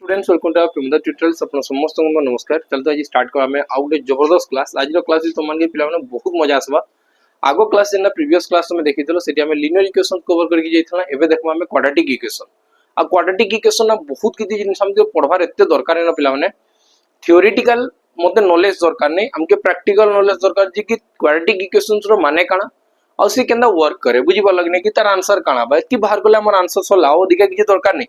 Students welcome to Premda tutorials अपन समस्त को नमस्कार। चलते आज स्टार्ट कर हमें आउ गोटे जबरदस्त क्लास। आज क्लास तुम मान पिला माने बहुत मजा आसबा। आगो क्लास जेना प्रीवियस क्लास तुम देखिथिलो सेठी हमें लीनियर इक्वेशन कवर करके जाइथला। एबे देखबा हमें क्वाड्रेटिक इक्वेशन। आ क्वाड्रेटिक इक्वेशन ना बहुत किछि जिनिस हमके पढ़वार एते दरकार है ना पिला माने। थ्योरेटिकल मते नॉलेज दरकार नै, हमके प्रैक्टिकल नॉलेज दरकार जे कि क्वाड्रेटिक इक्वेशंस रो माने काना और से केंदा वर्क करे बुझी पा लगने कि तार आंसर काना बा कि बाहर गले हमर आंसर सला अधिका किछि दरकार नै।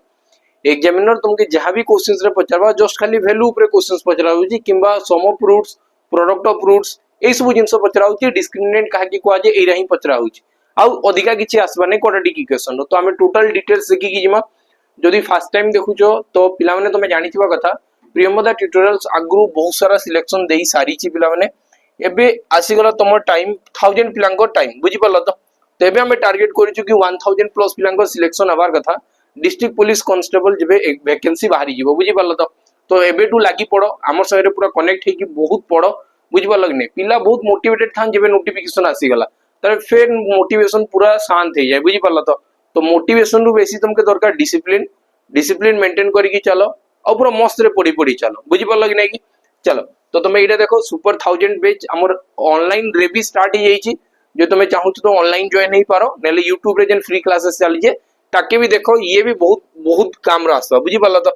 एग्जामिनर तुमके जहां भी क्वेश्चंस रे पचारबा जस्ट खाली वैल्यू ऊपर क्वेश्चंस पचराउची किंबा sum of fruits product of fruits ए सब जिंस पचराउची डिस्क्रिमिनेंट कहा कि कोआ जे एरा ही पचराउची आ अधिका किछि आसबा नै क्वाड्रेटिक इक्वेशन तो हमें टोटल डिटेल्स देखि कि जिमा। जदि फर्स्ट टाइम देखुचो तो पिला माने तमे जानि थिबा कथा प्रियमदा ट्यूटोरियल्स आगु बहुत सारा सिलेक्शन देई सारी छि पिला माने। एबे आसी गला तमर टाइम 1000 पिलांको टाइम बुझि पल्ला तो तेबे हमें टारगेट करिछु कि 1000 प्लस पिलांको सिलेक्शन हबार कथा। डिस्ट्रिक्ट पुलिस कांस्टेबल जेबे एक वैकेंसी बाहरी जीवो बुझि पल्ला तो एबे टू लागी पड़ो हमर संगे पूरा कनेक्ट हे कि बहुत पड़ो बुझि पल्ला कि नै। पिला बहुत मोटिवेटेड थान जेबे नोटिफिकेशन आसी गला तरे फिर मोटिवेशन पूरा शांत हे जाय बुझि पल्ला तो मोटिवेशन रु बेसी तुमके दरकार डिसिप्लिन मेंटेन करिकि चलो और पूरा मस्त रे पड़ी चलो बुझि पल्ला कि नै कि चलो। तो तुम एटा देखो सुपर 1000 बैच हमर ऑनलाइन रे भी स्टार्ट हे जाईची। जो तुम चाहू तो ऑनलाइन जॉइन नहीं पारो नेले YouTube रे जेन फ्री क्लासेस चली जे ताके भी देखो ये भी बहुत बहुत काम रास्ता बुझी पाला तो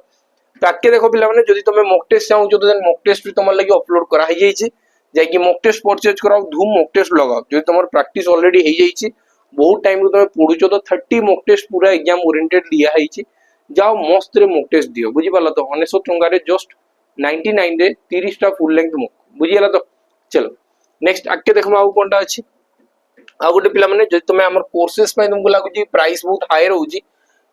ताके देखो पिला माने जदी तुम मॉक टेस्ट चाहू तो देन मॉक टेस्ट भी तुम लागि अपलोड करा हे जाईची जाय कि मॉक टेस्ट परचेज कराओ धूम मॉक टेस्ट लगाओ जदी तुम प्रैक्टिस ऑलरेडी हे जाईची बहुत टाइम रु तुम पढुचो तो 30 मॉक टेस्ट पूरा एग्जाम ओरिएंटेड लिया हेची जाओ मस्त रे मॉक टेस्ट दियो बुझी पाला तो 900 टंका रे जस्ट 99 रे 30 टा फुल लेंथ मॉक बुझी गेला तो चलो नेक्स्ट आके देखमा आउ कोनटा अछि। आ गोटे पिला माने जदि तुमे हमर कोर्सेस पय तुमको लागुची प्राइस बहुत हाई रहउची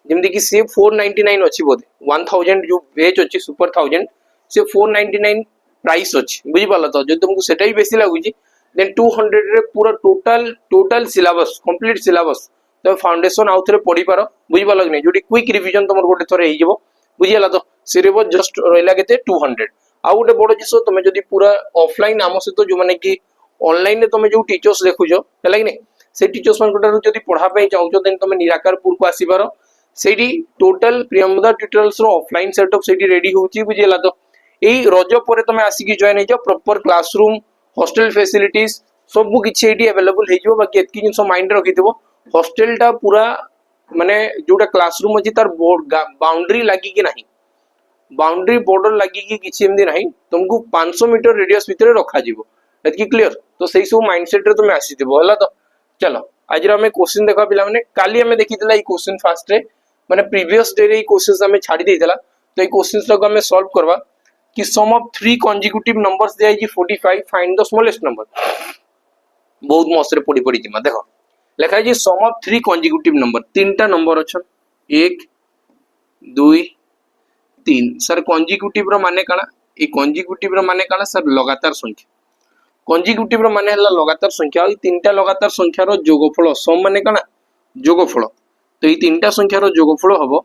जेमति कि से 499 अछि बोधे 1000 जो बैच अछि सुपर 1000 से 499 प्राइस अछि बुझि पाला तो जदि तुमको सेटा ही बेसी लागुची देन 200 रे पूरा टोटल सिलेबस कंप्लीट सिलेबस तो फाउंडेशन आउ थरे पढी पारो बुझि पाला कि नै। जोटी क्विक रिवीजन तुमर गोटे थरे हे जेबो बुझि गेला तो सिलेबस जस्ट रहला केते 200। आ गोटे बड़ जिसो तुमे जदि पूरा ऑफलाइन आमो से तो जो माने कि ऑनलाइन में तुम जो टीचर्स देखुजो है कि से टीचर्स मान जदि पढ़ा पई चाहूचो देन तुम निराकारपुर को आसीबार सेठी टोटल प्रियमदा ट्यूटोरियल्स रो ऑफलाइन सेटअप सेठी रेडी होची बुझिला तो एई रज परे तुम आसीकी जॉइन हे जाओ प्रॉपर क्लासरूम हॉस्टल फैसिलिटीज सब किछि एठी अवेलेबल हे जो बाकी एतकी जिंस माइंड रखिथिबो हॉस्टलटा पूरा माने जोटा क्लासरूम अछि तार बाउंड्री लागी कि नाही बाउंड्री बॉर्डर लागी कि किछि एमदी नाही तुमको 500 मीटर रेडियस भितर रखा जिवो एतकी क्लियर तो सही सब माइंडसेट रे तुम आसीथिबो हला तो चलो आज हमें क्वेश्चन देखा पिला माने काली हमें देखितला ई क्वेश्चन फास्ट रे माने प्रीवियस डे रे ई क्वेश्चंस हमें छाडी देइतला तो ई क्वेश्चंस को हमें सॉल्व करवा कि सम ऑफ 3 consecutive नंबर्स दे आइजी 45 फाइंड द स्मॉलेस्ट नंबर बहुत मस्त रे पड़ी जिमा देखो लिखा जी सम ऑफ 3 consecutive नंबर तीनटा नंबर अछन 1 2 3 सर consecutive रो माने काना ई consecutive रो माने काना सर लगातार संख्या कंजिक्यूटिव रो माने हला लगातार संख्या ई तीनटा लगातार संख्या रो जोगफल सम माने काना जोगफल तो ई तीनटा संख्या रो जोगफल हबो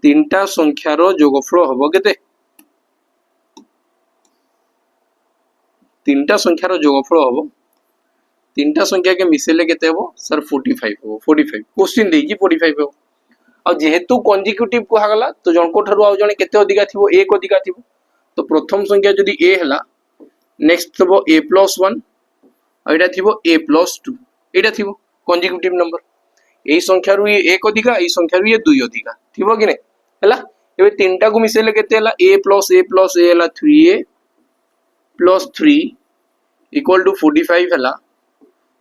तीनटा संख्या रो जोगफल हबो केते तीनटा संख्या रो जोगफल हबो तीनटा संख्या के मिसेले केते हबो सर 45 हबो 45 क्वेश्चन देजी 45 हबो आ जेहेतु कंजिक्यूटिव को हगला तो जणको ठरु आ जणे केते अधिका थिबो एक अधिका थिबो तो प्रथम संख्या जदी a हला नेक्स्ट थबो a plus 1 एटा थिबो a plus 2 एटा थिबो कंजिक्यूटिव नंबर एई संख्या रु ये एक अधिका एई संख्या रु ये दुई अधिका थिबो कि नै हला एबे तीनटा को मिसेले केते हला a plus a हला 3a plus 3 equal to 45 हला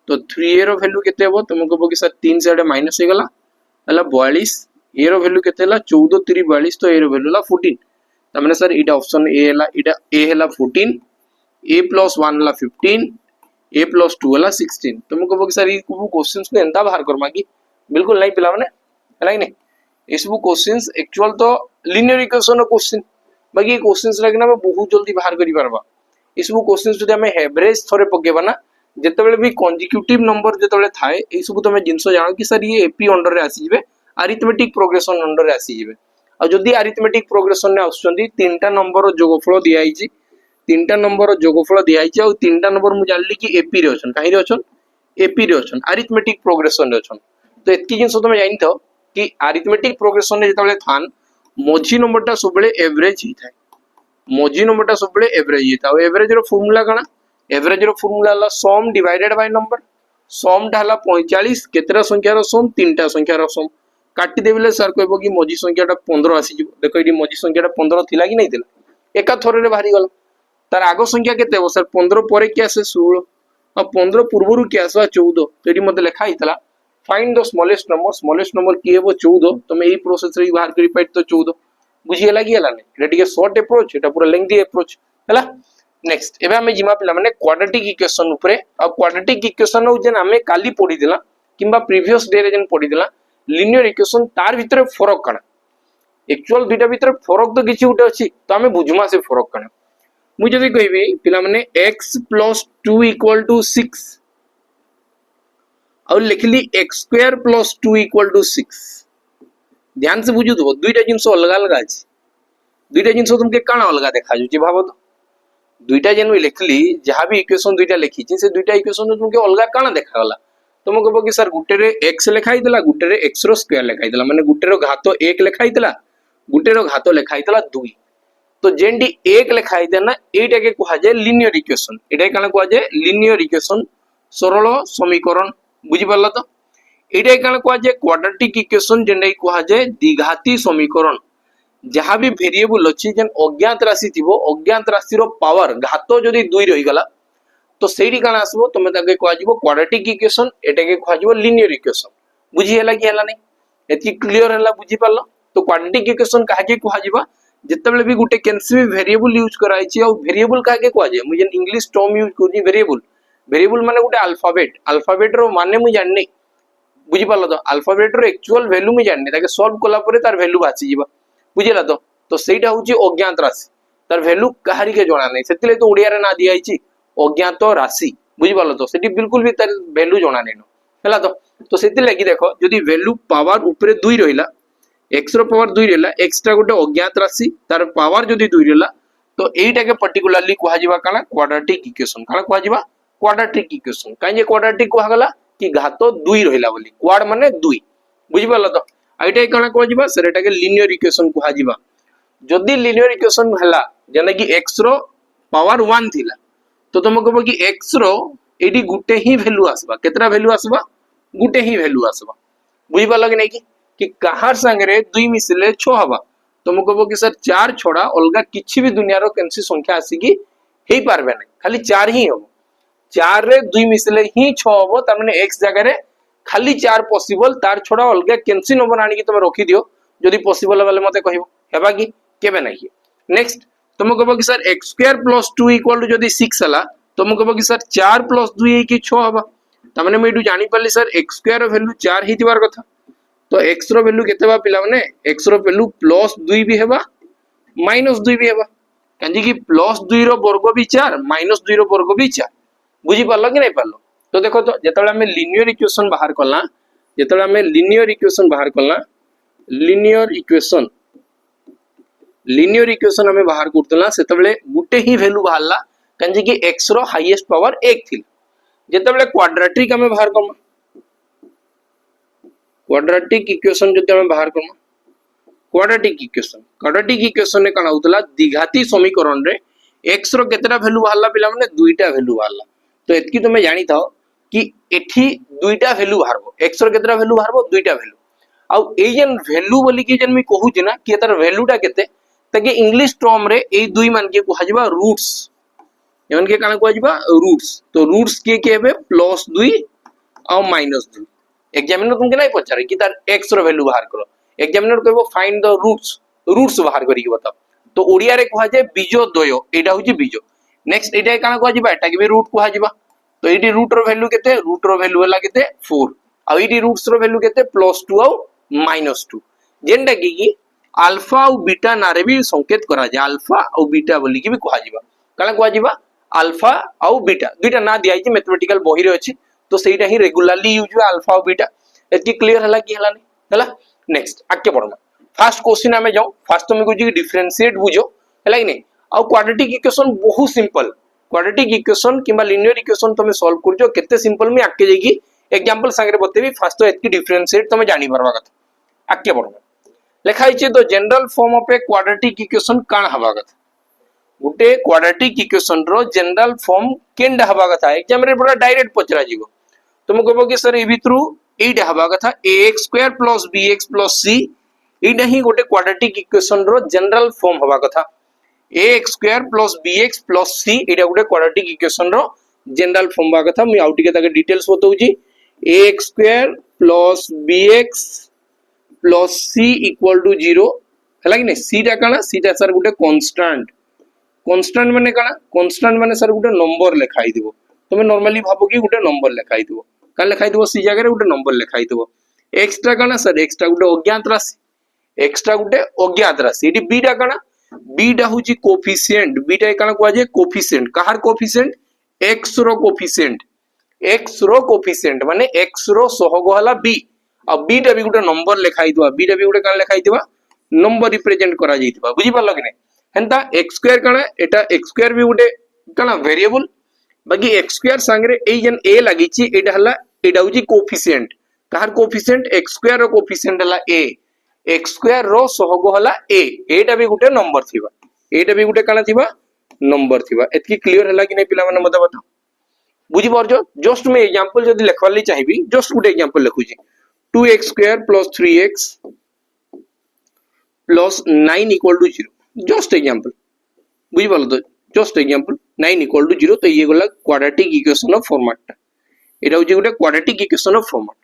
तो 3a रो वैल्यू केते हबो तुमको बगे सर 3 से एटा माइनस हे गला हला 42 a रो वैल्यू केते हला 14 3 42 तो a रो वैल्यू हला 14 त माने सर एटा ऑप्शन a हला एटा a हला 14 a plus 1 हला 15 a plus 2 हला 16 तुमको बगे सर ई क्वेश्चंस को एंता बाहर करमा कि बिल्कुल नहीं पिला माने हला कि नहीं इसबु क्वेश्चंस एक्चुअल तो लीनियर इक्वेशन रो क्वेश्चन बाकी क्वेश्चंस लगना में बहुत जल्दी बाहर करि परबा इसबु क्वेश्चंस जदि हमें एवरेज थोरे पकेबा ना जेतेबेले भी कंजिक्यूटिव नंबर जेतेबेले थाए ए सब तुम जिंस जानो कि सर ये एपी अंडर रे आसी जिवे अरिथमेटिक प्रोग्रेशन अंडर रे आसी जिवे आ जदि अरिथमेटिक प्रोग्रेशन ने आछुंदी तीनटा नंबर रो जोगफल दिया आइची तीनटा नंबर जोगफल दिया आइची आ तीनटा नंबर मु जानली कि एपी रे अछन काहे रे अछन एपी रे अछन अरिथमेटिक प्रोग्रेशन रे अछन तो एतकी जिंस तुम जानिथो कि अरिथमेटिक प्रोग्रेशन ने जेतेबेले थान मझी नंबरटा सब बेले एवरेज ही थाए मझी नंबरटा सब बेले एवरेज ही था एवरेज रो फार्मूला काना एवरेज रो फार्मूला हला सम डिवाइडेड बाय नंबर सम टा हला 45 केतेरा संख्या रो सम तीनटा संख्या रो सम काटी देबिले सर कहबो कि मझी संख्याटा 15 आसी जिवो देखो एडी मझी संख्याटा 15 थिला कि नै थिला एका थोरे रे बाहरी गला तार आगो संख्या केते हो सर 15 परे के आसे 16 और 15 पूर्वरु के आसवा 14 तो एडी मते लिखा हितला फाइंड द स्मॉलेस्ट नंबर की हेबो 14 तमे एई प्रोसेस रे बाहर करि पाइट तो 14 बुझी हला कि हला नै एटा टिके शॉर्ट अप्रोच एटा पूरा लेंथी अप्रोच हला नेक्स्ट एबे हमें जिमा पिला माने क्वाड्रेटिक इक्वेशन ऊपरे और क्वाड्रेटिक इक्वेशन हो जेन हमें काली पढी दिला किबा प्रीवियस डे रे जेन पढी दिला लिनियर इक्वेशन तार भितरे फरक काना एक्चुअल दुटा भितरे फरक तो किछि उठे अछि तो हमें बुझमा से फरक काना मु जदी कहबी पिला माने x + 2 = 6 और लिखली x² + 2 = 6 ध्यान से बुझु दो दुईटा जिंस अलग अलग अछि दुईटा जिंस तुमके काना अलग देखा जुची भाबो तो दुईटा जेन लिखली जहां भी इक्वेशन दुईटा लिखी से दुईटा इक्वेशन तुमके अलग काना देखा गला तुम कहबो कि सर गुटे रे x लिखा हितला गुटे रे x रो स्क्वायर लिखा हितला माने गुटे रो घात 1 लिखा हितला गुटे रो घात लिखा हितला 2 तो जेंडी 1 लिखा हिते ना एटा के कहा जाय लिनियर इक्वेशन एटा काना कहा जाय लिनियर इक्वेशन सरल समीकरण बुझी परला तो एटा काना कहा जाय क्वाड्रेटिक इक्वेशन जेंडा कहा जाय द्विघाती समीकरण जहां भी वेरिएबल अछि जेन अज्ञात राशि थिबो अज्ञात राशि रो पावर घात जदी 2 रही गला तो सेडी काना आसबो तमे ताके कहा जिवो क्वाड्रेटिक इक्वेशन एटा के कहा जिवो लिनियर इक्वेशन बुझी हला कि हला नै एति क्लियर हला बुझी परलो तो क्वाड्रेटिक इक्वेशन काहे के कहा जिवो जेतेबेले भी गुटे केनसी भी वेरिएबल यूज कराई छी और वेरिएबल काहे के कहा जाय मु जेन इंग्लिश टर्म यूज करी वेरिएबल वेरिएबल माने गुटे अल्फाबेट रो माने मु जाननी बुझी परलो तो अल्फाबेट रो एक्चुअल वैल्यू मु जाननी ताके सॉल्व कोला परे तार वैल्यू बाची जिवो बुझिला तो सेटा होची अज्ञात राशि तार वैल्यू कहारी के जणा नै सेतिले तो ओडिया रे ना दिया आइची अज्ञात राशि बुझी परलो तो सेटी बिल्कुल भी तार वैल्यू जणा नै न हला तो सेतिले कि देखो जदी वैल्यू पावर ऊपरे 2 रहिला x रो पावर 2 रहला x टा गोटे अज्ञात राशि तार पावर जदी 2 रहला तो एटा के पर्टिकुलरली कहा जिवा काना क्वाड्रेटिक इक्वेशन काना कहा जिवा क्वाड्रेटिक इक्वेशन काहे जे क्वाड्रेटिक कहा गला कि घात 2 रहिला बोली क्वाड माने 2 बुझी परला तो एटा काना कहा जिवा सर एटा के लिनियर इक्वेशन कहा जिवा जदी लिनियर इक्वेशन हला जेना कि x रो पावर 1 थिला तो तुम कहबो कि x रो एडी गुटे ही वैल्यू आसबा केतरा वैल्यू आसबा गुटे ही वैल्यू आसबा बुझी परला कि नै कि कहार संगे 2 मिसले 6 हबा तुम कहबो कि सर 4 छोड़ा अलगा किछि भी दुनिया रो केनसी संख्या आसी कि हेई पारबे नै खाली 4 ही हबो 4 रे 2 मिसले ही 6 हबो त माने x जगह रे खाली 4 पॉसिबल तार छोड़ा अलगा केनसी नंबर आनी कि तुम रखी दियो जदी पॉसिबल वाले मते कहिबो हेबा कि केबे नै नेक्स्ट तुम कहबो कि सर x² + 2 = जदी 6 हला तुम कहबो कि सर 4 + 2 कि 6 हबा त माने मेडू जानि परली सर x² रो वैल्यू 4 ही दिवार कथा तो x रो वैल्यू केते बा पिला माने x रो वैल्यू +2 भी हेबा -2 भी हेबा कांजी कि +2 रो वर्ग भी 4 -2 रो वर्ग भी 4 बुझी परलो कि नै परलो तो देखो तो जेतबे हमें लिनियर इक्वेशन बाहर करला जेतबे हमें लिनियर इक्वेशन बाहर करला लिनियर इक्वेशन हमें बाहर करतला सेतबेले गुटे ही वैल्यू बाहरला कांजी कि x रो हाईएस्ट पावर 1 थिल जेतबेले क्वाड्रेटिक हमें बाहर करला क्वाड्रेटिक इक्वेशन जते हम बाहर करम क्वाड्रेटिक इक्वेशन ने काना होतला द्विघाती समीकरण रे x रो केतरा वैल्यू बाहरला पिला माने दुईटा वैल्यू बाहरला तो एतकी तुमे जानि थाओ कि एठी दुईटा वैल्यू बाहरबो x रो केतरा वैल्यू बाहरबो दुईटा वैल्यू आ ए जेन वैल्यू बोली कि जेन मी कहू जिना कि एतर वैल्यूटा केते ताकि इंग्लिश टर्म रे ए दुई मान के कहा जिबा रूट्स एमन के काना कहा जिबा रूट्स तो रूट्स के हेबे +2 आ -2 एग्जामिनर तुमके नहीं पचारे कि तार x रो वैल्यू बाहर करो एग्जामिनर कहबो फाइंड द रूट्स बाहर करी बताओ तो ओडिया रे कहा जाय बीजो द्वय एटा होची बीजो नेक्स्ट एटा काना कहा जिबा एटा के भी रूट कहा जिबा तो एटी रूट रो वैल्यू केते रूट रो वैल्यू हला केते 4 आ एटी रूट्स रो वैल्यू केते +2 आ -2 जेंडा कि अल्फा और बीटा नारे भी संकेत करा जाय अल्फा और बीटा बोली कि भी कहा जिबा काना कहा जिबा अल्फा और बीटा दुईटा ना दिया छि मैथमेटिकल बही रे अछि तो सेटा ही रेगुलरली यूज हुआ अल्फा और बीटा एति क्लियर हला कि हला नै हला नेक्स्ट आके पढना फर्स्ट क्वेश्चन हमें जाऊ फर्स्ट तुम को डिफरेंशिएट बुझो हला कि नै आ क्वाड्रेटिक इक्वेशन बहुत सिंपल क्वाड्रेटिक इक्वेशन किबा लिनियर इक्वेशन तुम सॉल्व करजो केते सिंपल मी आके जेकी एग्जांपल संगे बतेबी फर्स्ट तो एति डिफरेंशिएट तुम जानि परबा कथा आके पढना लिखाई छे तो general form of a quadratic equation काण हवा कथा गुटे क्वाड्रेटिक इक्वेशन रो जनरल फॉर्म केंडा हवा कथा एग्जाम रे पूरा डायरेक्ट पचरा जीवो तुम कहबो कि सर ए भितरु एटा हवा कथा ax square plus bx plus c एटा ही गोटे क्वाड्रेटिक इक्वेशन रो जनरल फॉर्म हवा कथा ax square plus bx plus c एटा गोटे क्वाड्रेटिक इक्वेशन रो जनरल फॉर्म हवा कथा मैं आउट के ताके डिटेल्स बताउची ax square plus bx plus c equal to 0 हला कि नै c टा काना c टा सर गोटे कांस्टेंट कांस्टेंट माने काना कांस्टेंट माने सर गोटे नंबर लिखाई देबो तुम नॉर्मली भाबो कि गोटे नंबर लिखाई देबो का लिखाई देबो सी जगह रे गोटे नंबर लिखाई देबो x टा काना सर x टा गोटे अज्ञात राशि x टा गोटे अज्ञात राशि एटी b टा काना b टा होची कोफिशिएंट b टा काना कुआ जे कोफिशिएंट कहार कोफिशिएंट x रो कोफिशिएंट x रो कोफिशिएंट माने x रो सहग हला b आ b टा भी गोटे नंबर लिखाई देबा b टा भी गोटे काना लिखाई देबा नंबर रिप्रेजेंट करा जाईतबा बुझी पारलो कि नै हेंता x स्क्वायर काना एटा x स्क्वायर भी गोटे काना वेरिएबल बाकी x स्क्वायर संगे ए जन a लागि छि एटा हला एटा होची कोफिशिएंट कहार coefficient x square rho coefficient हला a x स्क्वायर रो सहग हला a एटा भी गोटे नंबर थिबा एटा भी गोटे काना थिबा नंबर थिबा एतकी क्लियर हला कि नै पिला माने मते बताओ बुझी परजो जस्ट मैं एग्जांपल जदी लिखवाली चाहिबी जस्ट गोटे एग्जांपल लिखुची 2x square plus 3x plus 9 equal to 0 just example बुझी पालो तो जस्ट एग्जांपल 9 इक्वल टू 0 तो ये गला क्वाड्रेटिक इक्वेशन ऑफ फॉर्मेट एटा होची गोटे क्वाड्रेटिक इक्वेशन ऑफ फॉर्मेट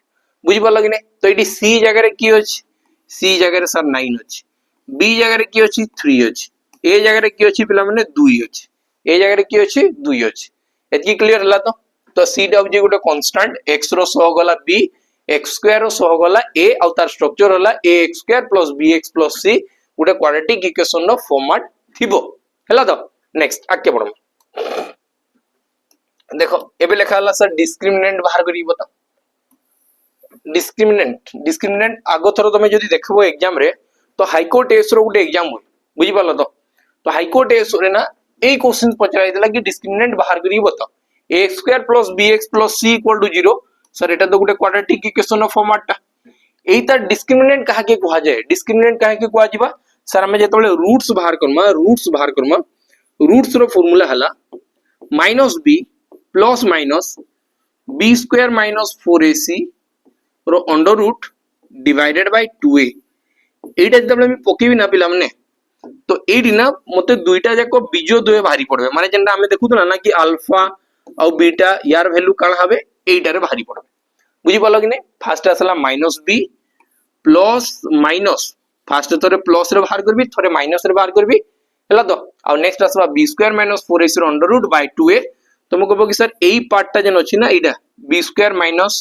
बुझी पालो कि नै तो एटी c जगह रे की अछि c जगह रे सर 9 अछि b जगह रे की अछि 3 अछि a जगह रे की अछि पिला माने 2 अछि a जगह रे की अछि 2 अछि एतकी क्लियर हला तो c टा होची गोटे कांस्टेंट x रो सहग हला b x स्क्वायर रो सहग हला a और तार स्ट्रक्चर हला ax square plus bx plus c गोटे क्वाड्रेटिक इक्वेशन रो फॉर्मेट थिबो हला तो नेक्स्ट आके पढो देखो एबे लिखा हला सर डिस्क्रिमिनेंट बाहर करी बता डिस्क्रिमिनेंट आगो थरो तमे जदी देखबो एग्जाम रे तो हाईकोर्ट एस रो गोटे एग्जाम होय बुझी पालो तो हाईकोर्ट एस रे ना ए क्वेश्चन पचराई देला कि डिस्क्रिमिनेंट बाहर करी बता ax square plus bx plus c equal to 0 sir एटा तो गोटे क्वाड्रेटिक इक्वेशन ऑफ फॉर्मेट एटा डिस्क्रिमिनेंट कहा के कुहा जाय डिस्क्रिमिनेंट कहा के कुहा जिबा सर हमें जेतबे रूट्स बाहर करमा रूट्स रो फार्मूला हला -b plus minus b square minus 4ac रो under root divided by 2a एटा जेतबे हम पकेबी ना पिला माने तो एडी ना मते दुईटा जाको बीजो दुए भारी पड़बे माने जेंटा हमें देखुतला ना कि अल्फा और बीटा यार वैल्यू काण हबे एटा रे भारी पड़बे बुझी पालो कि नै फर्स्ट आसला -b प्लस माइनस फर्स्ट थरे प्लस रे बाहर करबी थरे माइनस रे बाहर करबी हला तो आ नेक्स्ट आसबा b स्क्वायर माइनस 4ac रो अंडर रूट बाय 2a तुम कहबो कि सर एई पार्ट टा जन अछि ना एटा b स्क्वायर माइनस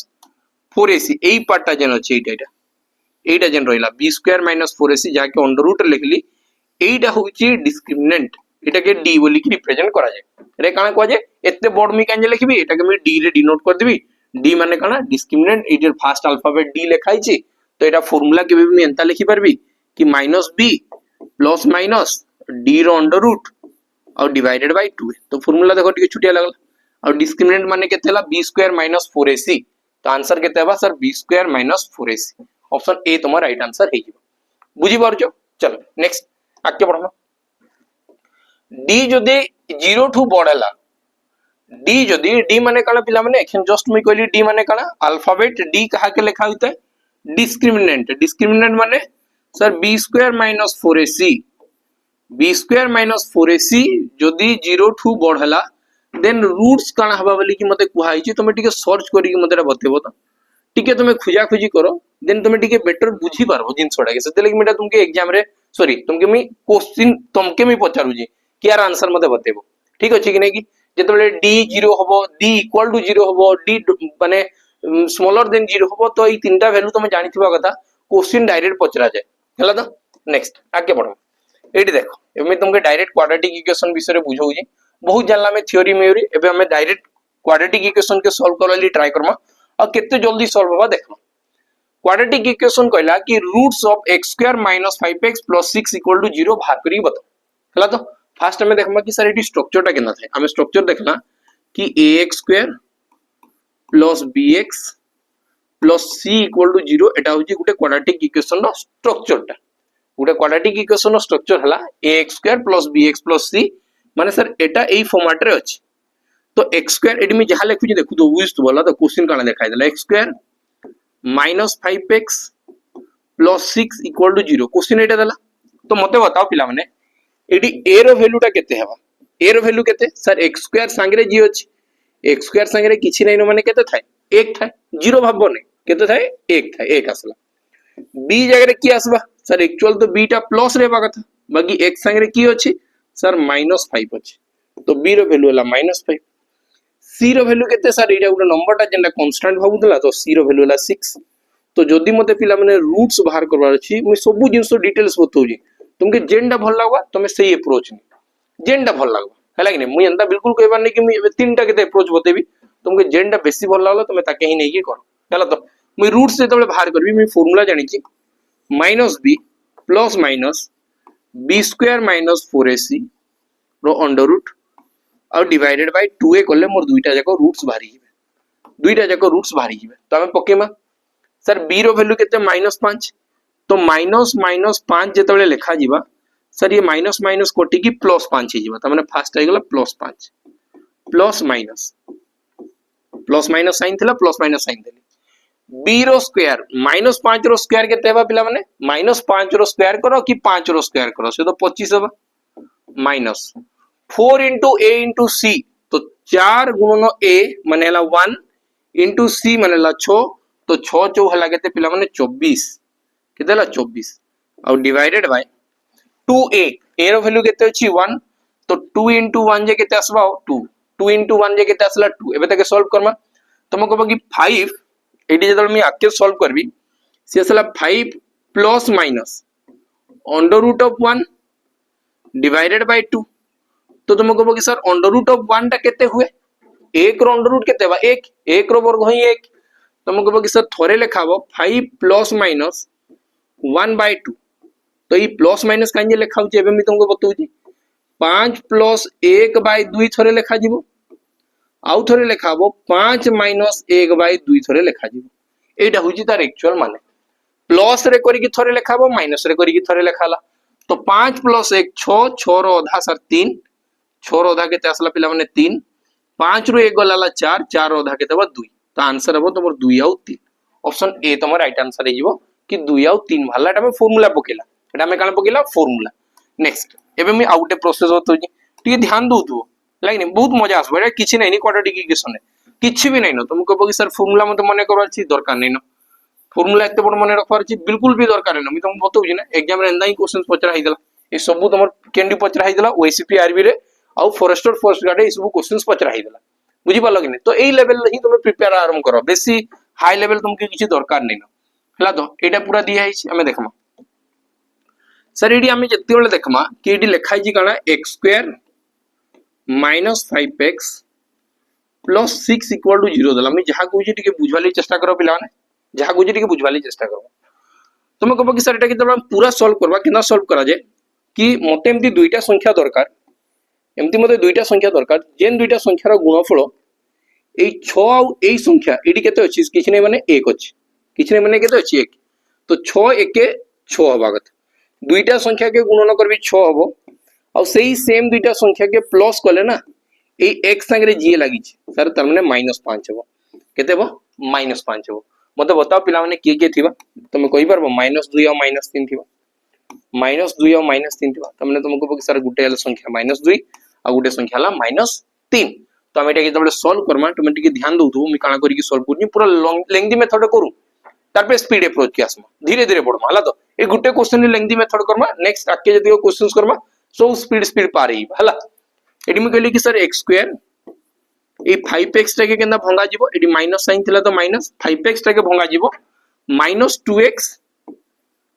4ac एई पार्ट टा जन अछि एटा जन रहिला b स्क्वायर माइनस 4ac जाके अंडर रूट लिखली एटा होची डिस्क्रिमिनेंट एटा के d बोली कि रिप्रेजेंट करा जाय रे काना को जे एते बोर्ड मी कांजे लिखबी एटा के मी d रे डिनोट कर देबी d माने काना डिस्क्रिमिनेंट एटर फर्स्ट अल्फाबेट d लिखाई छी तो एटा फार्मूला के भी एंता लिखि परबी कि -b प्लस माइनस d रो अंडर रूट और डिवाइडेड बाय 2 तो फार्मूला देखो टिके छुटिया लागल और डिस्क्रिमिनेंट माने केते हला b स्क्वायर माइनस 4ac तो आंसर केते बा sir b square minus 4ac option A तुम्हारा राइट आंसर हे जिवो बुझी पारछो चलो नेक्स्ट आके पढमा d जदी 0 ठू बडला d जदी d माने काना पिला माने एक्शन जस्ट मी कहली d माने काना अल्फाबेट d कहा के लिखा होता है डिस्क्रिमिनेंट माने sir b square minus 4ac b square minus 4ac जदी 0 ठू बडला देन रूट्स काना हबा बोली कि मते कुहाई छी तुमे टिके सर्च करी कि मते बतेबो त टिके तुमे खुजा खुजी करो देन तुमे टिके बेटर बुझी पारबो जिन छोडा के सेते लगी मेटा तुमके एग्जाम रे सॉरी तुमके मी क्वेश्चन तुमके मी पचारु जी कि यार आंसर मते बतेबो ठीक अछि कि नै कि जेतबेले d 0 हबो d इक्वल टू 0 हबो d माने स्मॉलर देन 0 हबो तो ई तीनटा वैल्यू तुमे जानि थिबा कथा क्वेश्चन डायरेक्ट पचरा जाय हला तो नेक्स्ट आगे बढ़ो एटी देखो एमे तुमके डायरेक्ट क्वाड्रेटिक इक्वेशन विषय रे बुझौ जी बहुत जानला में थ्योरी मेरी एबे हमें डायरेक्ट क्वाड्रेटिक इक्वेशन के सॉल्व करली ट्राई करमा और कितने जल्दी सॉल्व होबा देखमा क्वाड्रेटिक इक्वेशन कहला कि roots of x square minus 5x plus 6 equal to 0 बाहर करी बताओ हला तो फर्स्ट हमें देखमा कि सर एटी स्ट्रक्चर टा केना थाए हमें स्ट्रक्चर देखना कि ax square plus bx plus c equal to 0 एटा होची गुटे क्वाड्रेटिक इक्वेशन रो स्ट्रक्चर टा गोटे क्वाड्रेटिक इक्वेशन स्ट्रक्चर हला ax square plus bx plus c माने सर एटा एई फॉर्मेट रे अछि तो x स्क्वायर एडी में जहा लिखु देखु तो बुझ तो बोला तो क्वेश्चन काना देखाइ देला x square minus 5x plus 6 equal to 0 question एटा देला तो मते बताओ पिला माने एडी a रो वैल्यूटा केते हेबा a रो वैल्यू केते सर x स्क्वायर संगे जी अछि x स्क्वायर संगे किछि नै माने केते थाय 1 थाय 0 भाबो नै केते थाय 1 थाय 1 आसला b जगह रे की आसबा सर एक्चुअल तो b टा प्लस रेबा कथा बाकी x संगे की अछि सर -5 अछि तो b रो वैल्यू हला -5 c रो वैल्यू केते सर एटा गुटे नंबरटा जेंटा कांस्टेंट भाबुतला तो c रो वैल्यू हला 6 तो जदी मते पिला माने रूट्स बाहर करबार अछि मु सब जिंस डिटेल्स बतौजी तुमके जेंडा भल लागबा तमे सही अप्रोच नि जेंडा भल लागबा हला कि नै मु एंता बिल्कुल कहबार नै कि मु एबे तीनटा केते अप्रोच बतेबी तुमके जेंडा बेसी भल लागलो तमे ताके ही नै कि कर हला तो मु रूट्स जेतबे बाहर करबी मु फार्मूला जानि छी -b plus minus b square minus 4ac रो अंडर रूट और डिवाइडेड बाय 2a करले मोर दुईटा जाको रूट्स बाहरी हिबे दुईटा जाको रूट्स बाहरी हिबे तो हमें पकेमा सर b रो वैल्यू केते -5 तो माइनस माइनस 5 जेतबे लिखा जिबा सर ये माइनस माइनस कोटी की प्लस 5 हे जिबा त माने फर्स्ट आइ गेला +5 प्लस माइनस साइन थिला प्लस माइनस साइन देली b रो स्क्वायर -5 रो स्क्वायर केते हेबा पिला माने -5 रो स्क्वायर करो कि 5 रो स्क्वायर करो से तो 25 हेबा minus 4 into a into c तो 4 गुणन a माने हला 1 into c माने हला 6 तो 6 चौ हला केते पिला माने 24 केते हला 24 और डिवाइडेड बाय 2a a रो वैल्यू केते अछि 1 तो 2 into 1 जे केते आसबा 2 2 into 1 जे केते आसला 2 एबे तके सॉल्व करमा तुम कहबो कि 5 एडी जदल मी आके सॉल्व करबी से आसला 5 plus minus under root of 1 divided by 2 तो तुम कहबो कि सर अंडर रूट ऑफ 1 टा केते हुए 1 रो अंडर रूट केते बा 1 1 रो वर्ग होई 1 तुम कहबो कि सर थोरे लेखाबो 5 प्लस माइनस 1/2 तो ये प्लस माइनस काहे लेखा होची एबे मी तुमको बतौची 5 प्लस 1/2 थोरे लेखा जीवो आउ थोरे लेखाबो 5 माइनस 1/2 थोरे लेखा जीवो एटा होची तार एक्चुअल माने प्लस रे करी कि थोरे लेखाबो माइनस रे करी कि थोरे लेखाला तो 5 प्लस 1 6 6 रो आधा सर 3 6 रो आधा केते आसला पिला माने 3 5 रो 1 गलाला 4 4 रो आधा केते बा 2 तो आंसर हबो तमर 2 आउ 3 ऑप्शन ए तमर राइट आंसर हे जीवो कि 2 आउ 3 भाला एटा में फार्मूला पकेला एटा में काना पकेला फार्मूला नेक्स्ट एबे मी आउटे प्रोसेस होतोजी टी ध्यान दोतु लाइक नहीं बहुत मजा आसबो एटा किछि नै नि क्वाड्रेटिक इक्वेशन है किछि भी नै न तुम कहबो कि सर फार्मूला मते मने करबार छी दरकार नै न फार्मूला एते बड मने रखबार छी बिल्कुल भी दरकार नै मी तुम बतौजी ना एग्जाम रे एंदा ही क्वेश्चन पचरा हिदला ए सब तमर कैंडी पचरा हिदला ओएसीपी आरबी रे आउ फॉरेस्टर फर्स्ट गार्ड ए सब क्वेश्चंस पचरा हिदला बुझी पालो कि नै तो एई लेवल ही तुम प्रिपेयर आरंभ करो बेसी हाई लेवल तुमके किछि दरकार नै न हला तो एटा पूरा दिया है हमें देखमा सर एडी हमें जत्ते बेले देखमा कि एडी लिखाई जी काना x square -5x plus 6 equal to 0 दला मैं जहा कहूची टिके बुझवाली चेष्टा करो पिला ने जहा कहूची टिके बुझवाली चेष्टा करो तुम कहबो कि सर एटा कि पूरा सॉल्व करबा किना सॉल्व करा जाय कि मते एमती दुईटा संख्या दरकार एमती मते दुईटा संख्या दरकार जेन दुईटा संख्यार गुणफल ए 6 आ ए संख्या एडी केते अछि किछ नै माने 1 अछि किछ नै माने केते अछि 1 तो 6 1 6 हबा कथा दुईटा संख्या के गुणन करबी 6 हबो और सही सेम दुईटा संख्या के प्लस करले ना ए x संगे जी लागि छी सर त माने -5 हबो केते हबो -5 हबो मते बताओ पिला माने के थिबा तुम कहि परबो -2 और -3 थिबा -2 और -3 थिबा त माने तुमको कि सर गुटे संख्या -2 और गुटे संख्या ला -3 तो हम एटा के तबले सॉल्व करमा तुम टिके ध्यान दउथु मी काना करी कि सॉल्व करनी पूरा लेंथी मेथड करू तार पे स्पीड अप्रोच के आसमा धीरे धीरे पढमा हला तो ए गुटे क्वेश्चन रे लेंथी मेथड करमा नेक्स्ट आके जदी क्वेश्चंस करमा सो स्पीड पारी हला एडी मी कहली कि सर x स्क्वायर ए 5x टाके केंदा भंगा जीवो एडी माइनस साइन थिला तो माइनस 5x टाके भंगा जीवो -2x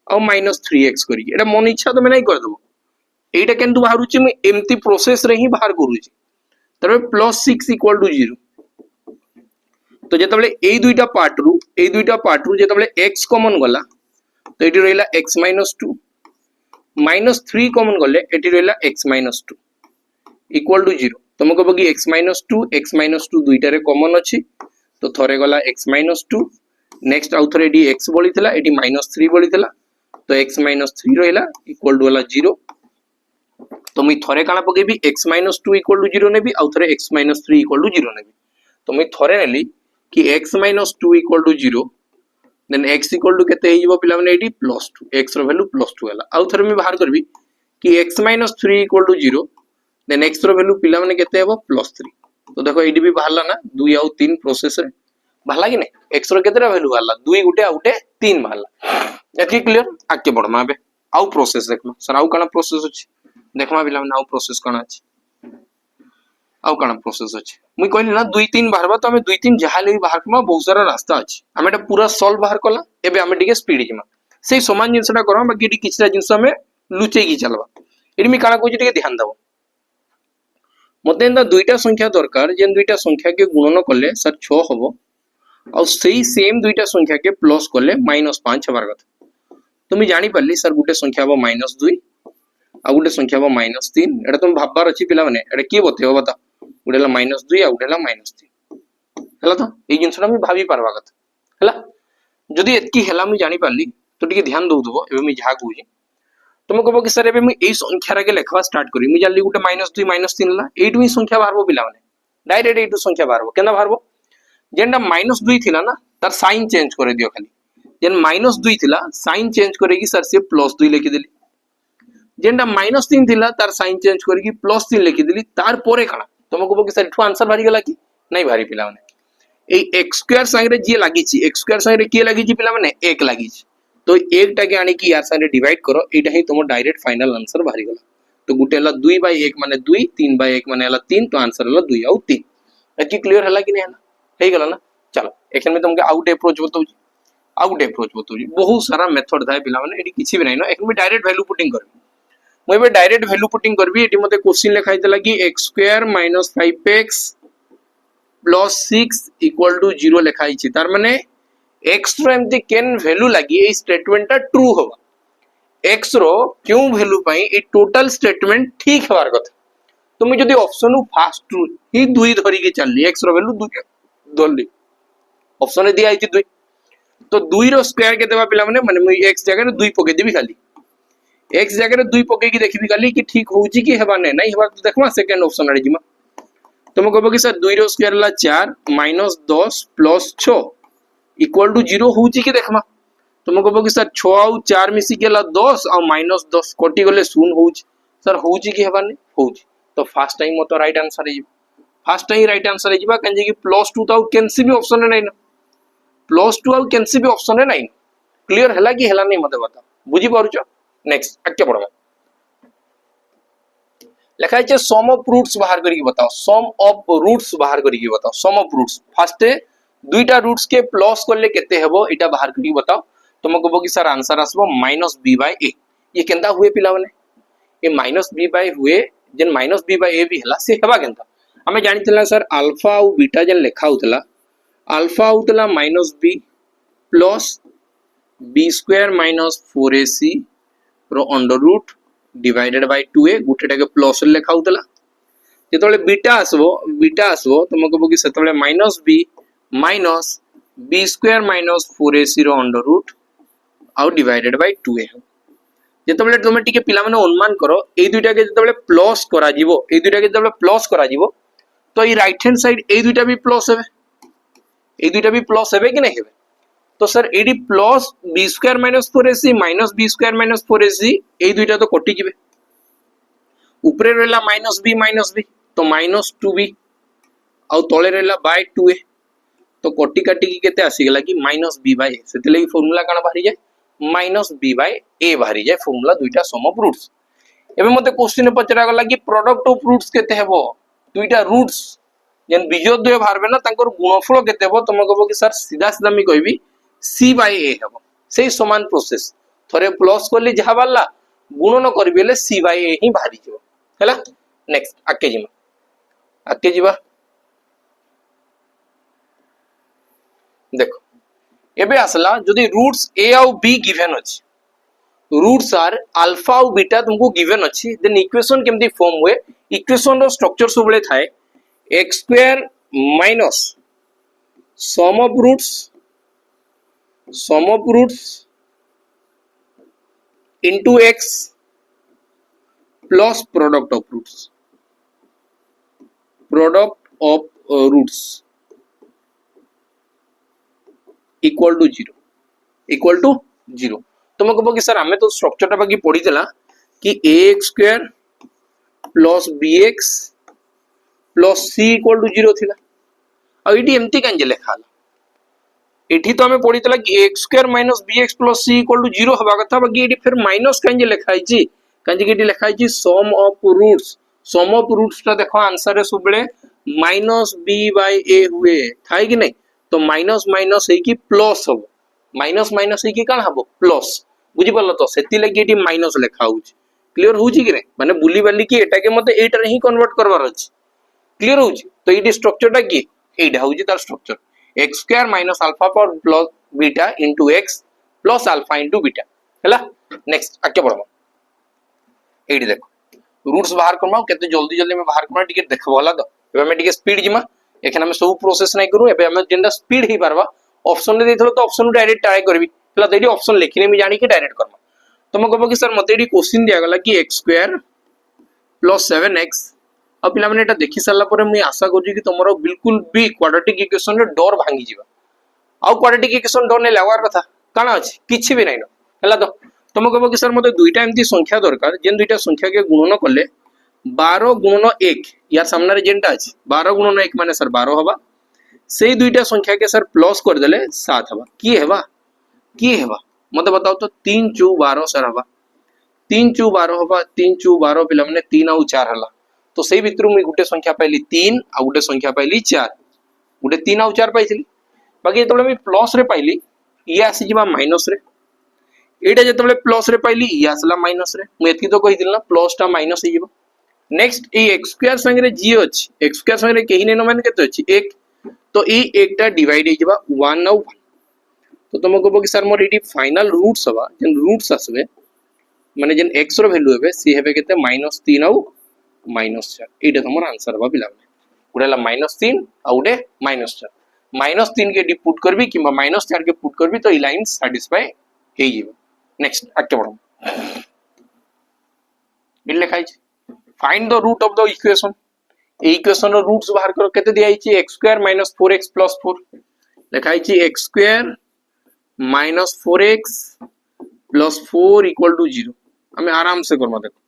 और -3x करी एटा मन इच्छा तो मैं नहीं कर दबो एटा केंतु बाहरुची मैं एम्ति प्रोसेस रे ही बाहर करूची तबे +6 इक्वल टू 0 तो जेतबले ए दुईटा पार्ट रु जेतबले x कॉमन गला तो एटी रहला x -2 -3 कॉमन गले एटी रहला x -2 इक्वल टू 0 तुम कहबो कि x -2 दुईटा रे कॉमन अछि तो थरे गला x -2 नेक्स्ट आउ थरे एडी x बळी थिला एडी -3 बळी थिला तो x माइनस 3 रहिला इक्वल टू वाला 0 तो मुई थरे काना पकेबी x माइनस 2 इक्वल टू 0 नेबी आउ थरे x माइनस 3 इक्वल टू 0 नेबी तो मुई थरे नेली कि x minus 2 equal to 0 then x equal to केते हेइबो पिला माने एडी +2 x रो वैल्यू +2 हैला आउ थरे मी बाहर करबी कि x minus 3 equal to 0 then x रो वैल्यू पिला माने केते हेबो +3 तो देखो एडी भी बाहरला ना 2 आउ 3 प्रोसेस रे बाहरला कि नै x रो केतेरा वैल्यू बाहरला 2 गुटे आउटे 3 बाहरला एतकी क्लियर आके बढ़मा बे आउ प्रोसेस देखमा सर आउ काना प्रोसेस अछि देखमा पिला माने आउ प्रोसेस काना अछि आउ काना प्रोसेस अछि मुई कहली ना 2 3 बाहरबा तो हमें 2 3 जहाले बाहर कमा बहुत सारा रास्ता अछि हमें एटा पूरा सॉल्व बाहर कला एबे हमें टिके स्पीड जिमा सेही समान जिंसटा करा बाकी एटी किछटा जिंस हमें लुचै की चलबा एटी मी काना कहू टिके ध्यान दबो मते एंदा दुईटा संख्या दरकार जेन दुईटा संख्या के गुणन करले सर 6 हबो और सही सेम दुईटा संख्या के प्लस करले -5 हबार कथा तो मी जानि परली सर गुटे संख्या हबो -2 आ गुटे संख्या हबो -3 एटा तुम भाबबार अछि पिला माने एटा के बतेबो बता गुटेला -2 आ गुटेला -3 हला तो ए जिंसटा मी भाबी परवा कथा हला जदी एतकी हला मी जानि परली तो टिके ध्यान दउ दबो एबे मी जा कहूजी तुम कहबो कि सर एबे मी एई संख्या रे के लेखवा स्टार्ट करी मी जाली गुटे -2 -3 ला एटु ही संख्या बाहरबो पिला माने डायरेक्ट एटु संख्या बाहरबो केना बाहरबो जेंडा -2 थिला ना तार साइन चेंज करे दियो खाली जेन -2 थिला साइन चेंज करे की सर से +2 लिखि देली जेंडा -3 थिला तार साइन चेंज करे की +3 लिखि देली तार परे काना तुम कहबो कि सर एठु आंसर बाहरी गेला की नहीं बाहरी पिला माने ए x स्क्वायर संगे जे लागि छि x स्क्वायर संगे के लागि छि पिला माने 1 लागि छि तो 1 टा के आनी की यार संगे डिवाइड करो एटा ही तुम डायरेक्ट फाइनल आंसर बाहरी गेला तो गुटेला 2/1 माने 2 3/1 माने हला 3 तो आंसर हला 2 आउ 3 एकी क्लियर हला कि नहीं हला हेई गला ना चलो एखन में तुमके आउट अप्रोच बताउजी आउट अप्रोच बताउजी बहुत सारा मेथड थाए पिला माने एटी किछि भी नहीं न एखन में डायरेक्ट वैल्यू पुटिंग करबी मैं बे डायरेक्ट वैल्यू पुटिंग करबी एटी मते क्वेश्चन लिखाइ देला कि x स्क्वायर - 5x + 6 = 0 लिखाइ छि तार माने x रो एमती केन वैल्यू लागि ए स्टेटमेंट ट्रू होबा x रो क्यों वैल्यू पाई ए टोटल स्टेटमेंट ठीक हबार कथा तुम जदी ऑप्शन उ फास्ट ट्रू ही 2 धरी के चलली x रो वैल्यू 2 धरली ऑप्शन रे दिया आइछि 2 तो 2 रो स्क्वायर के देबा पिला माने मैं x जगह रे 2 पके देबी खाली x जगह रे 2 पके की देखबी खाली कि ठीक होउची कि हेबा नहीं हेबा तो देखमा सेकंड ऑप्शन रे जिमा तुम कहबो कि सर 2 रो स्क्वायर ला 4 -10 + 6 = 0 होउची कि देखमा तुम कहबो कि सर 6 आउ 4 मिसी केला 10 आ -10 कटि गले 0 होउची सर होउची कि हेबा नहीं होउची तो फर्स्ट टाइम मतो राइट आंसर है फर्स्ट टाइम राइट आंसर है जिबा कन कि +2 तो कैंसी भी ऑप्शन नहीं ना +2 आउ कैंसी भी ऑप्शन नहीं क्लियर हला कि हला नहीं मते बता बुझी पारुचो नेक्स्ट आके पढवा लिखा है सम ऑफ रूट्स बाहर करके बताओ सम ऑफ रूट्स बाहर करके बताओ सम ऑफ रूट्स फर्स्ट दुईटा रूट्स के प्लस करले केते हेबो एटा बाहर करके बताओ तुम कहबो कि सर आंसर आसबो -b/a ये केंता हुए पिला माने ये -b/ हुए जेन -b/a भी हला से हेबा केंता हमें जानितला सर अल्फा और बीटा जेन लेखा होतला अल्फा होतला -b प्लस b² - 4ac रो under root divided by 2a गुटेटा के प्लस लेखा होतला जेतले बीटा आसबो तुम कहबो कि सेतले -b माइनस b² - 4ac रो अंडर रूट आउ डिवाइडेड बाय 2a जेतले तुम टिके पिला माने अनुमान करो ए दुइटा के जेतले प्लस करा जिवो ए दुइटा के जेतले प्लस करा जिवो तो ई राइट हैंड साइड ए दुइटा भी प्लस हेबे ए दुइटा भी प्लस हेबे कि नहीं हेबे तो सर एडी plus b² - 4ac minus b² - 4ac ए दुइटा तो कटि जिवे ऊपरे रहला -b तो -2b आउ तळे रहला बाय 2a तो कटि काटि की केते आसी गेला कि -b/a सेते लगी फार्मूला काना बाहरी जाय -b/a बाहरी जाय फार्मूला दुइटा सम ऑफ रूट्स एबे मते क्वेश्चन पचरा गला कि प्रोडक्ट ऑफ रूट्स केते हेबो दुइटा रूट्स जेन बीजोद्वय बाहरबे ना तांकर गुणफल केते हेबो तुम कहबो कि सर सीधा सीधा मी कहबी c/a हेबो सेही समान प्रोसेस थरे प्लस करली जहा बाला गुणन करबेले c/a ही बाहरी जिवो हैला नेक्स्ट आके जिबा देखो एबे आसला जदी रूट्स a और b गिवन अछि रूट्स आर अल्फा और बीटा तुमको गिवन अछि देन इक्वेशन केमदी फॉर्म हुए इक्वेशन रो स्ट्रक्चर सबले थाए x² minus sum of roots into x plus product of roots equal to zero. तुम कह कि सर आम तो स्ट्रक्चर बाकी पढ़ी कि ax square plus bx plus c equal to zero थिला आ इटी एमती कांजे लेखा एठी तो हमें पढ़ी कि x square minus bx plus c equal to zero हवा कथा बाकी एठी फिर माइनस कांजे लेखा हिची कांजे कि एठी लेखा हिची सम ऑफ रूट्स ता देखो आंसर रे सुबले माइनस b बाय a हुए थाई कि नहीं तो माइनस माइनस है कि प्लस हो माइनस माइनस है कि कान हबो प्लस बुझी पालो तो सेति लगी एठी माइनस लेखा होउची क्लियर होउची कि नहीं माने बुली बाली कि एटा के मते एटा रे ही कन्वर्ट करबार अछि क्लियर होउची तो एठी स्ट्रक्चर टा कि एटा होउची तार structure x square minus alpha पर plus beta into x plus alpha into beta हैला नेक्स्ट आके बढ़ो एठी देखो रूट्स बाहर करमाओ केते जल्दी जल्दी में बाहर करना टिके देखबो होला तो एबे हम टिके स्पीड जिमा एखन हम सब प्रोसेस नै करू एबे हम जेंदा स्पीड ही पारबा ऑप्शन ले देथलो तो ऑप्शन डायरेक्ट ट्राई करबी हला तो एठी ऑप्शन लिखिने मी जानि के डायरेक्ट करमा तुम कहबो कि सर मते एठी क्वेश्चन दिया गला कि x स्क्वायर प्लस 7x अब पिला माने एटा देखि साला परे मुई आशा करू कि तमरो बिल्कुल भी क्वाड्रेटिक इक्वेशन रे डर भांगी जीवा आ क्वाड्रेटिक इक्वेशन डर नै लागवार कथा काना अछि किछि भी नै न हला तो तुम कहबो कि सर मते दुईटा एमती संख्या दरकार जेन दुईटा संख्या के गुणन करले 12 गुणन 1 यार सामने रे जेनटा अछि 12 गुणन 1 माने सर 12 हबा सेही दुईटा संख्या के सर प्लस कर देले 7 हबा की हेबा मते बताओ तो 3 * 12 सर हबा 3 * 12 हबा 3 * 12 पिला माने 3 और 4 हला तो सेही भितरु मुई गुटे संख्या पाइली 3 आ गुटे संख्या पाइली 4 गुटे 3 और 4 पाइथिली बाकी जेतबे मी प्लस रे पाइली ये आसी जिबा माइनस रे एटा जेतबे प्लस रे पाइली ये आसला माइनस रे मु एतकी तो कहि दिल ना प्लस टा माइनस हे जिबा नेक्स्ट ए x स्क्वायर संगे रे g अछि x स्क्वायर संगे रे केही नै न माने केते अछि 1 तो ई 1 टा डिवाइड हे जिबा 1 और 1 तो तुम कहबो कि सर मोर एटी फाइनल रूट्स हवा जेन रूट्स आसबे माने जेन x रो वैल्यू हेबे सी हेबे केते -3 और -4 एटा हमर आंसर हवा पिला गुडेला -3 आ गुडे -4 -3 के पुट करबी किबा -4 के पुट करबी तो ई लाइन सैटिस्फाई हे जिवो नेक्स्ट आके बढ़ो बिल लिखाई find the root of the equation equation रो रूट्स बाहर करो केते दिया हिची x स्क्वायर - 4x + 4 लिखाई छी x स्क्वायर - 4x + 4 = 0 हमें आराम से करबा देखो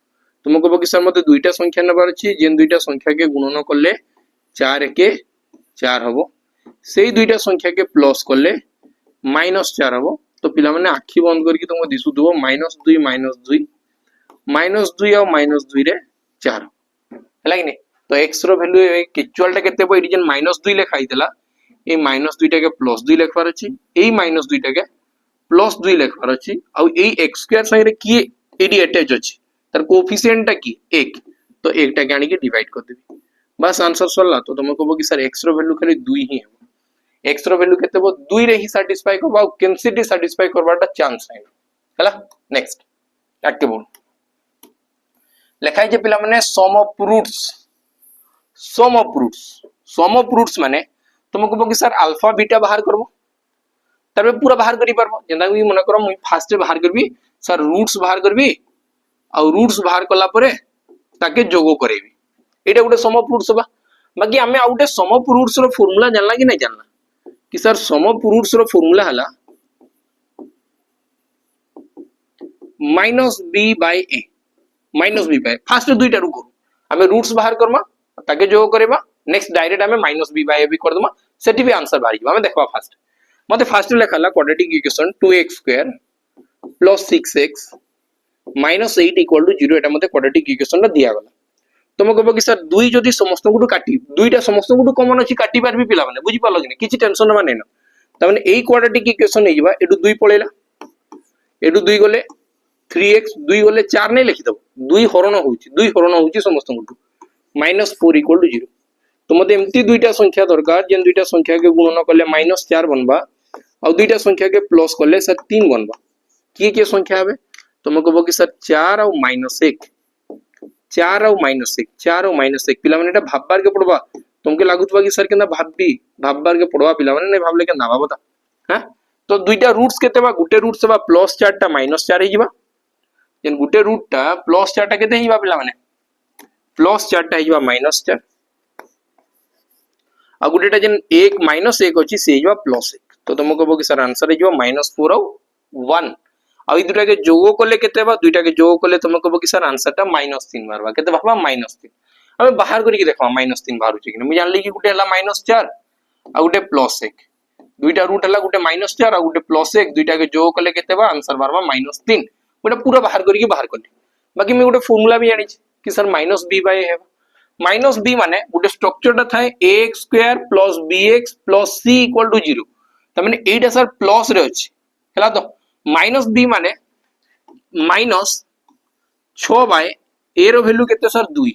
तुम कहबो कि सर मते दुईटा संख्या नबार छी जेन दुईटा संख्या के गुणन करले 4 के 4 हबो सेही दुईटा संख्या के प्लस करले -4 हबो तो पिला माने आखी बंद करके तुम दिसु दो -2 -2 और -2 रे 4 हला कि नै तो x रो वैल्यू एक्चुअल टा केते बो एडी जन -2 लेखा आइतला ए -2 टा के +2 लेखबार अछि ए -2 टा के +2 लेखबार अछि आ ए x स्क्वायर संगे की एडी अटैच अछि तर कोएफिशिएंट टा की 1 तो 1 टा के आनी के डिवाइड कर देबी बस आंसर सरला तो तुम कहबो कि सर x रो वैल्यू खाली 2 ही है x रो वैल्यू केते बो 2 रे ही सैटिस्फाई करबा आ कैंसिटी सैटिस्फाई करबाटा चांस है हला नेक्स्ट आके बोल लेखाई जे पिला माने सम ऑफ रूट्स माने तुम कहबो कि सर अल्फा बीटा बाहर करबो तबे पूरा बाहर करि परबो जेंदा कि मन करो मुई फास्ट बाहर करबी सर रूट्स बाहर करबी आ रूट्स बाहर कला परे ताके जोगो करेबी एटा गुटे सम ऑफ रूट्स बा बाकी हमें आ गुटे सम ऑफ रूट्स रो फार्मूला जानला कि नै जानला कि सर सम ऑफ रूट्स रो फार्मूला हला -b/a फास्ट दुईटा रु करू हमें रूट्स बाहर करमा ताके जोगो करेबा नेक्स्ट डायरेक्ट हमें -b/a भी कर दमा सेठी भी आंसर बाहर जिबा हमें देखबा फास्ट मते फास्ट लेखाला quadratic equation 2x square + 6x - 8 = 0 एटा मते क्वाड्रेटिक इक्वेशन रा दिया गला तुम कहबो कि सर दुई जदी समस्त गुटू काटी दुईटा समस्त गुटू कॉमन अछि काटी पारबी पिला माने बुझी पालो कि नै किछि टेंशन माने न त माने एई क्वाड्रेटिक इक्वेशन नै जिबा एडु 2 पळेला एडु 2 गले 3x 2 गले 4 नै लिखि दबो 2 हरण होउची समस्त गुटू -4 = 0 तो मते एम्ति दुईटा संख्या दरकार जेन दुईटा संख्या के गुणन करले -4 बनबा और दुईटा संख्या के प्लस करले सर 3 बनबा के संख्या हबे तुम कहबो कि सर 4 और -1 4 और -1 पिला माने एटा भाबबार के पड़बा तुमके लागुतबा कि सर केना भाबबार के पड़बा पिला माने नै भाबले के ना भाबता हां तो दुईटा रूट्स केते बा गुटे रूट्स बा +4 टा -4 हे जिबा जेन गुटे रूट टा प्लस 4 टा केते हिबा पिला माने प्लस 4 टा हिबा माइनस 4 आ गुटेटा जेन 1 माइनस 1 अछि से हिबा प्लस 1 तो तुम कहबो कि सर आंसर हिबा -4 और 1 आ ई दुटा के जोग करले केते बा दुटा के जोग करले तुम कहबो कि सर आंसर टा -3 बारबा केते बारबा -3 अब बाहर करी के देखो -3 बाहर होची कि मु जानली कि गुटे हला -4 आ गुटे +1 दुईटा रूट हला गुटे -4 आ गुटे +1 दुईटा के जोग करले केते बा आंसर बारबा -3 गुटे पूरा बाहर करी के बाहर करली बाकी मैं गुटे फार्मूला भी जानि कि सर -b/a है -b माने गुटे स्ट्रक्चर टा थाए ax square plus bx plus c equal to 0 त माने एटा सर प्लस रे अछि हला तो -b माने -6 बाय a रो वैल्यू केते सर 2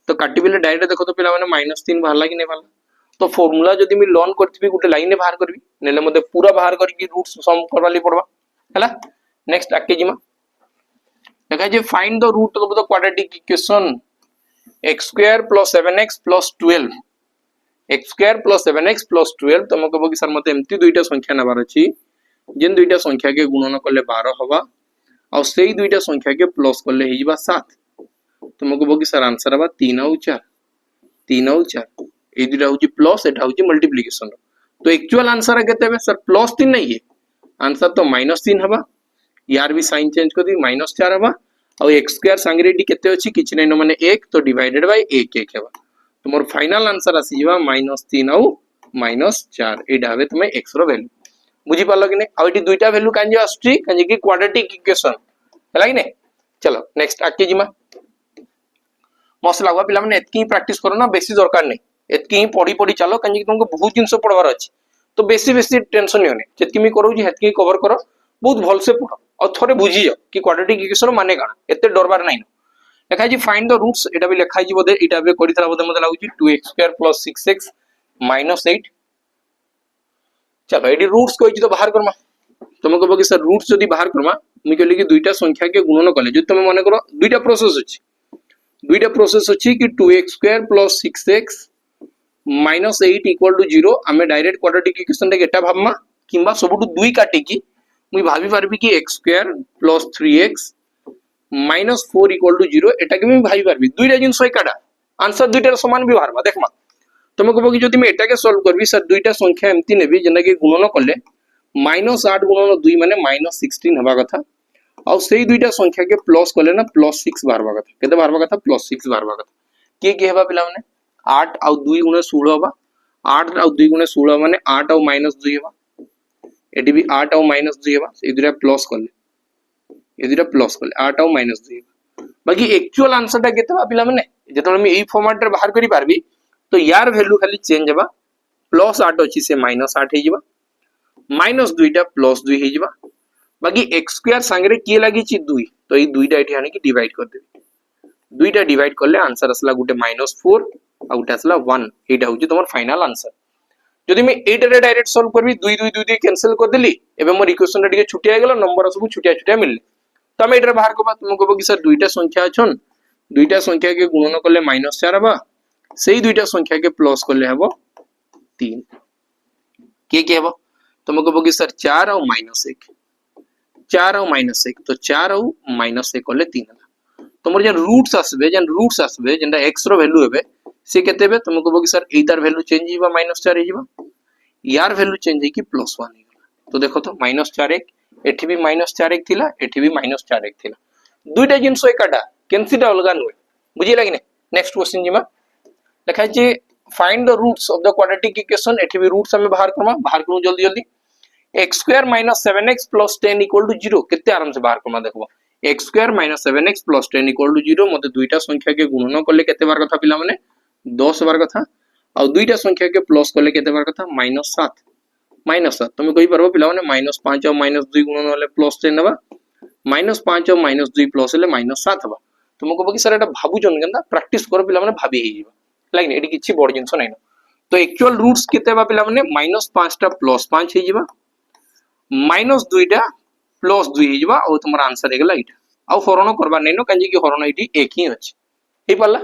तो काटिबेले डायरेक्ट देखो तो पिला माने -3 बाहरला कि नै बाहरला तो फार्मूला जदी मी लर्न करथिबी गुटे लाइन ने बाहर करबी नेले मते पूरा बाहर करके रूट्स सम करवाली पड़बा हला नेक्स्ट आके जिमा देखा जे find the root of the quadratic equation x square plus 7x plus 12 x square plus 7x plus 12 तुम कहबो कि सर मते एम्ति दुईटा संख्या नबार अछि जेन दुईटा संख्या के गुणन करले 12 होबा और सेही दुईटा संख्या के प्लस करले हिजबा 7 तुम कहबो कि सर आंसर हबा 3 और 4 ए दुटा होची प्लस एटा होची मल्टीप्लिकेशन तो एक्चुअल आंसर केते बे सर +3 नहीं है आंसर तो -3 हबा यार भी साइन चेंज कर दी -4 हबा और x स्क्वायर संगरेटी केते अछि किछ नै न माने 1 तो डिवाइडेड बाय 1 हेबा तो मोर फाइनल आंसर आसी जबा -3 और -4 एडा हबे तुमे x रो वैल्यू बुझी पालो कि नै आ एटी दुईटा वैल्यू कांजे आस्ट्री कांजे कि क्वाड्रेटिक इक्वेशन हला कि नै चलो नेक्स्ट आके जिमा मस्त लागवा पिला माने एतकी प्रैक्टिस करो ना बेसी दरकार नै एतकी ही पढ़ी पढ़ी चलो कांजे कि तुमको बहुत जिंस पढ़वार अछि तो बेसी टेंशन नै होने जेतकी मी करू जे हेतकी कवर करो बहुत भल से पढ़ो और थोड़े बुझी जाओ कि क्वाड्रेटिक इक्वेशन माने काना एते डरबार नै लिखा जी फाइंड द रूट्स एटा भी लिखा जी बोदे एटा भी करितला बोदे मते लागु जी 2x square plus 6x minus 8 चलो एडी रूट्स कोइ तो बाहर करमा तुम कहबो कि सर रूट्स जदी बाहर करमा मी कहली कि दुईटा संख्या के गुणन करले जदी तुम माने करो दुईटा प्रोसेस अछि कि 2x square plus 6x minus 8 equal to 0 आमे डायरेक्ट क्वाड्रेटिक इक्वेशन रे एटा भाबमा किंबा सबटु 2 काटी की मुई भाबी पारबी कि x square plus 3x minus 4 equal to 0 एटा के मैं भाबी पारबी दुईटा जिंस एकाडा आंसर दुईटा समान भी बाहरबा देखमा तुम कहबो कि जदी मैं एटा के सॉल्व करबी सर दुईटा संख्या एम्ति नेबी जेना कि गुणन करले -8 गुणन 2 माने -16 हबा कथा और सेही दुईटा संख्या के प्लस करले ना +6 बाहरबा कथा केते बाहरबा कथा +6 बाहरबा कथा के हेबा पिला माने 8 और 2 गुणे 16 हबा 8 और 2 गुणे 16 माने 8 और -2 हबा एटी भी 8 और -2 हबा ए दुटा प्लस करले 8 और -2 बाकी एक्चुअल आंसर टा केते बा पिला माने जेतले मैं एई फॉर्मेट रे बाहर करी पारबी तो यार वैल्यू खाली चेंज हबा +8 अछि से -8 हे जिबा -2 टा +2 हे जिबा बाकी x स्क्वायर संगरे के लागि छि 2 तो ई दुईटा एठी आने की डिवाइड कर देबी दुईटा डिवाइड करले आंसर असला गुटे -4 आ गुटे असला 1 एटा होची तमर फाइनल आंसर जदि मैं एटा रे डायरेक्ट सॉल्व करबी 2 2 2 2 कैंसिल कर देली एबे मोर इक्वेशन रे छुटिया गेला नंबर सब छुटिया मिलले तो मैं एटा बाहर करबा तुम कहबो कि सर दुईटा संख्या अछन दुईटा संख्या के गुणन करले -4 हबा सेही दुईटा संख्या के प्लस करले हबो 3 के हबो तुम कहबो कि सर 4 और -1 4 और -1 तो 4 और -1 करले 3 हला तमर जे रूट्स आसबे जेंडा x रो वैल्यू हेबे से केते बे तुम कहबो कि सर एतार वैल्यू चेंज हिबा -4 हे जिबा यार वैल्यू चेंज हे कि +1 हे गला तो देखो तो -4 एठी भी -4 थिला एठी भी -4 थिला दुईटा जिंस एकाटा कैंसिटा अलगा नुए बुझी लागिने नेक्स्ट क्वेश्चन जिमा लिखा जे find the roots of the quadratic equation एठी भी रूट्स हमें बाहर करू जल्दी x square minus 7x plus 10 equal to 0 केते आराम से बाहर करमा देखबो x square minus 7x plus 10 equal to 0 मते दुईटा संख्या के गुणन करले केते बार कथा पिला माने 10 बार कथा और दुईटा संख्या के प्लस करले केते बार कथा -7 तुम कहि परबो पिला माने -5 और -2 गुणन होले +10 हबा -5 और -2 प्लस होले -7 हबा तुम कहबो कि सर एटा भाबु जन गंदा प्रैक्टिस करो पिला माने भाबी हे जिवो लाइक एटी किछि बड़ जिंस नै तो एक्चुअल रूट्स केते बा पिला माने -5 टा +5 हे जिवो -2 टा +2 हे जिवो और तुमर आंसर हे गेला एटा आ हरण करबा नै न कांजी कि हरण एटी एक ही अछि हे पल्ला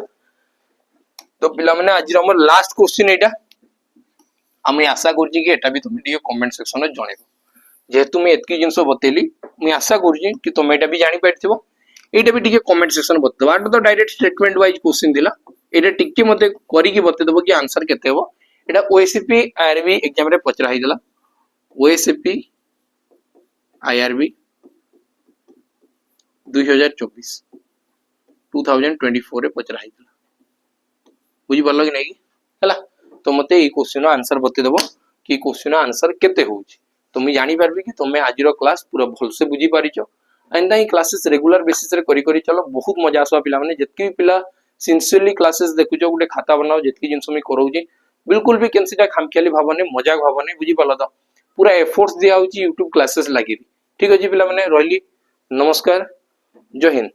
तो पिला माने आज हमर लास्ट क्वेश्चन एटा आमी आशा करछि कि एटा भी तुम वीडियो कमेंट सेक्शन में जणेबो जेहेतु मैं एतकी जिनस बतेली मुझे आशा करुँच कि तुम एटा भी जानी पारथिबो एटा भी टिके कमेंट सेक्शन बतेदो आट तो डायरेक्ट स्टेटमेंट वाइज क्वेश्चन दिला एटा टिके मते करिकि बतेदबो कि आंसर केते हो एटा ओएससीपी आईआरबी एग्जाम रे पचरा हिदला ओएससीपी आईआरबी 2024 2024 रे पचरा हिदला बुझी परलो कि नै हला तो मते ई क्वेश्चन आंसर बतेदबो कि क्वेश्चन आंसर केते होउची तो मैं जानी पारबी कि तुम आज क्लास पूरा भल से बुझी पारिछ एंड ही क्लासेस रेगुलर बेसिस रे करी करी चलो बहुत मजा आसवा पिला माने जतकी भी पिला सिंसियरली क्लासेस देखुछ गोटे खाता बनाओ जतकी जिंस मैं करौची बिल्कुल भी केनसीटा खामखियाली भावने मजाक भावने बुझी पालो तो पूरा एफर्ट्स दिया होची YouTube क्लासेस लागि ठीक अछि पिला माने रहली नमस्कार जय हिंद।